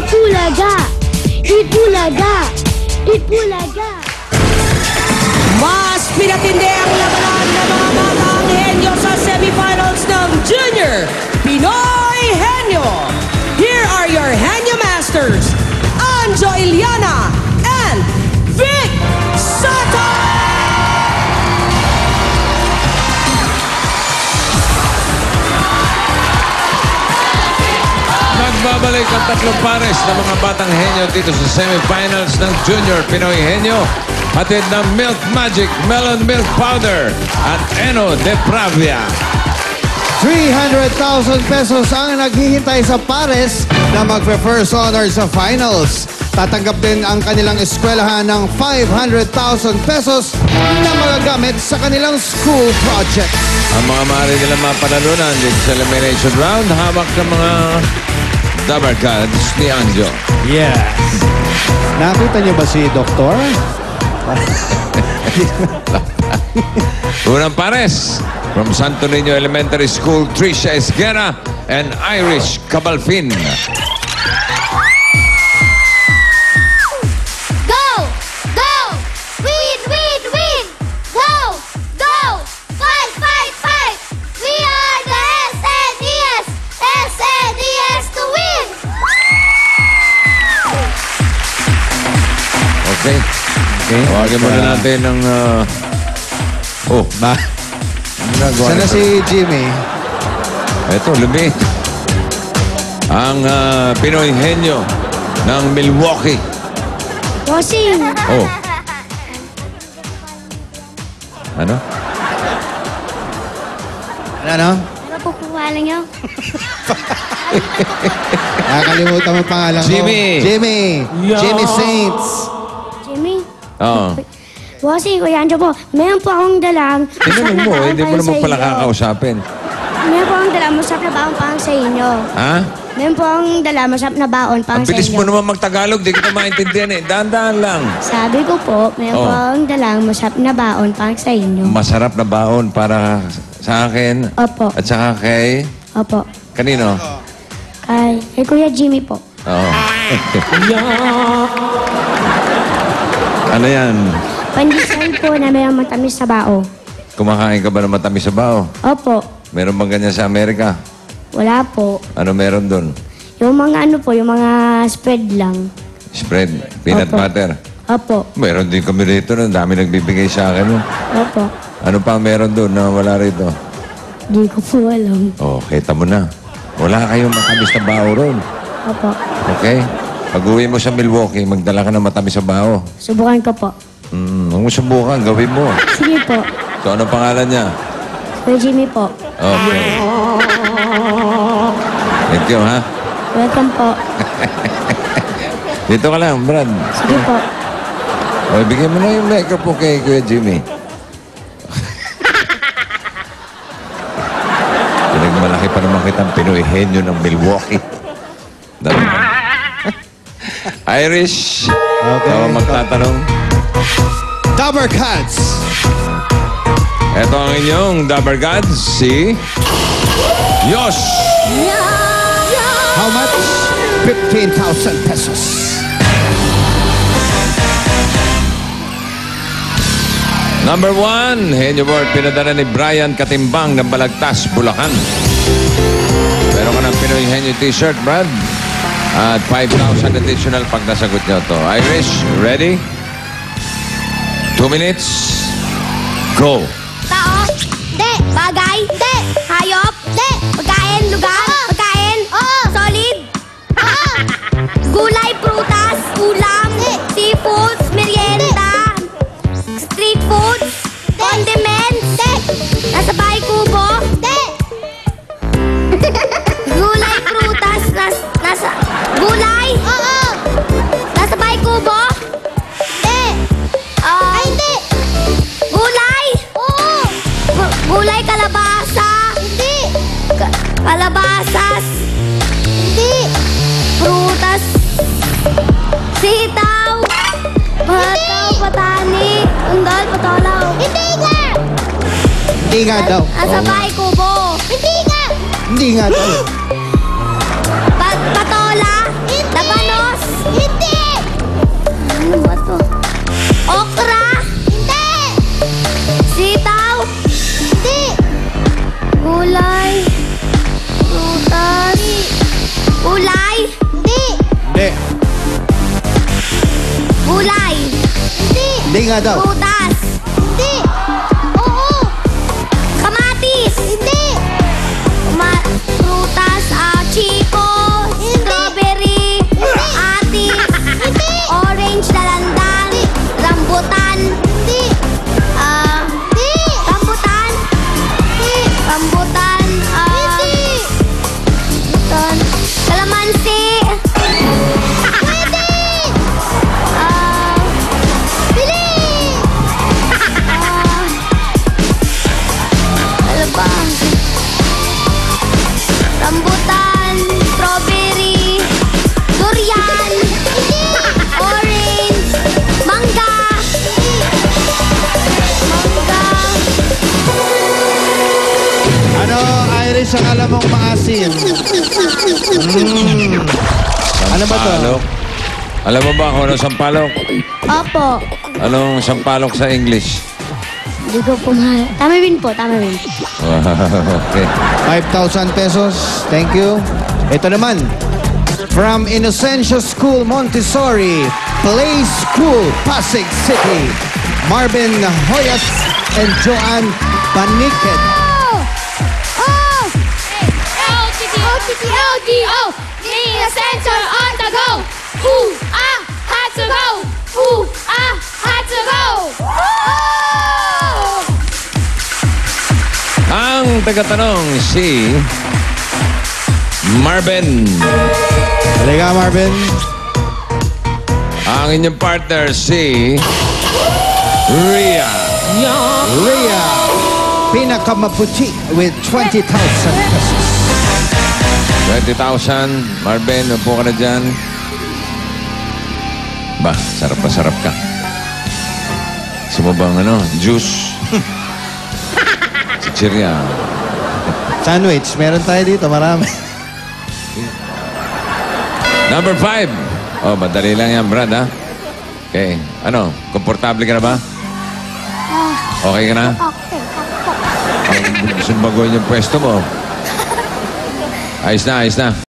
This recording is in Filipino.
Itbulaga! Itbulaga! Itbulaga! Mas pinatindi ang labanan ng mga batang henyo sa semifinals ng Junior Pinoy Henyo. Here are your Henyo Masters, Anjo Iliana and Vic Soto! Nagbabalik ang tatlong pares ng mga batang henyo dito sa semifinals ng Junior Pinoy Henyo. Hatid ng Milk Magic Melon Milk Powder at Eno de Pravia. 300,000 pesos ang naghihintay sa pares na magpe-first honor sa finals. Tatanggap din ang kanilang eskwelahan ng 500,000 pesos na magagamit sa kanilang school project. Ang mga maaari nilang mapanalunan dito sa elimination round, hawak ng mga Dabber Gods ni Anjo. Yes. Nakita niyo ba si Doktor? Unang pares from Santo Niño Elementary School, Trisha Esguera and Irish Cabalfin. Go! Go! Win! Win! Win! Go! Go! Fight! Fight! Fight! We are the SNES! SNES to win! Okay. Tawagin muna natin ng... Sana si Jimmy. Ito, lumit. Ang Pinoy Henyo ng Milwaukee. Bossing! Oh. Ano? Ano? Ano po pangalan niyo? Nakakalimutan mo pangalan ko. Jimmy. Jimmy. Jimmy Saints. Jimmy? Oo. Bossing, Kuya Anjo po, meron po akong dalang... Tinanong mo, hindi mo naman pala kakausapin. Meron po akong dalang masarap na baon pang sa inyo. Ha? Meron po akong dalang masarap na baon pang Ang sa bilis inyo. mo naman magtagalog, di kita maintindihan eh. Dahan-dahan lang. Sabi ko po, meron po akong dalang masarap na baon pang sa inyo. Masarap na baon para sa akin. Opo. At saka kay... Opo. Kanino? Kay Kuya Jimmy po. Oo. Ano yan? Pandesal po na mayroong matamis sa bao. Kumakain ka ba ng matamis sa bao? Opo. Meron bang ganyan sa Amerika? Wala po. Ano meron doon? Yung mga ano po, yung mga spread lang. Spread? Peanut Opo. butter? Opo. Meron din kami rito. Ang dami nagbibigay sa akin. Opo. Ano pa meron doon na wala rito? Di ko po alam. Oh, kita mo na. Wala kayong matamis na bao ron. Opo. Okay? Pag-uwi mo sa Milwaukee, magdala ka ng matamis sa bao. Subukan ko po. Huwag mo subukan. Gawin mo. Sige po. So, anong pangalan niya? Kuya Jimmy po. Okay. Thank you, ha? Welcome po. Dito ka lang, Brad. Sige po. O, bigyan mo na yung microphone kay Kuya Jimmy. Pinagmalaki pa naman kitang Pinoy Henyo ng Milwaukee. Irish. Okay. Ako magtatanong. Dabber Cats. Ito ang inyong Dabber Gods, si Yosh. How much? 15,000 pesos. Number 1, Henyo Board, pinadala ni Brian Katimbang ng Balagtas, Bulacan. Meron ka ng Pinoy Henyo t-shirt, Brad. At 5,000 additional pag nasagot nyo to. Irish, ready? 2 minutes. Go. Tao? Hindi. Bagay? Hindi. Hayop? Hindi. Pagkain? Lugar? Pagkain? Oo. Solid? Oo. Gulay, prutas, ulam, seafoods, merienda, street foods, condiments, nasa bahay kubo? Hindi. Gulay, prutas, nasa... Gulay? Oo. Nasa bahay kubo? Hindi. Ay, hindi. Gulay? Oo. Gulay, kalabasa? Hindi. Kalabasas? Hindi. Prutas? Sitaw? Bataw, patani, undal, patolaw? Hindi nga. Hindi nga daw. Nasa bahay kubo? Hindi nga. Hindi nga daw. Patola? Labanos? nga daw. Prutas. Hindi. Oo. Kamatis. Hindi. Prutas, chico, strawberry, atis, orange, dalandan, rambutan. Hindi. Rambutan. Hindi. Rambutan. Hindi. Kalamansi. Pwede. Bili. Ano ba? Rambutan, strawberry, durian, orange, mangga. Mangga. Ano, Irish, ang alam mong maasim? Ano ba to? Sampalok. Alam mo ba kung ano sampalok? Opo. Anong sampalok sa English? Hindi ko po mahal. Tama rin po, tama rin. Okay. 5,000 pesos. Thank you. Ito naman. From Inocencio School, Montessori, Play School, Pasig City, Marvin Hoyas and Joanne Paniket. Oh! O-T-T-O-D-O! Nina Center on the go! Ooh, ah, had to go! Ooh, ah, had to go! Oh! Ang tagatanong si Marvin. Halika, Marvin. Ang inyong partner si Rhea. Rhea, pinakamaputi with 20,000 pesos. 20,000. Marvin, upo ka na dyan. Ba, sarap na sarap ka. Gusto mo bang juice? Chichirya. Sandwich, meron tayo dito, marami. Number 5. Oh, madali lang yan, Brad, ha? Okay. Ano, komportable ka na ba? Okay ka na? Okay. Gusto mo baguhin yung pwesto mo? Ayos na, ayos na.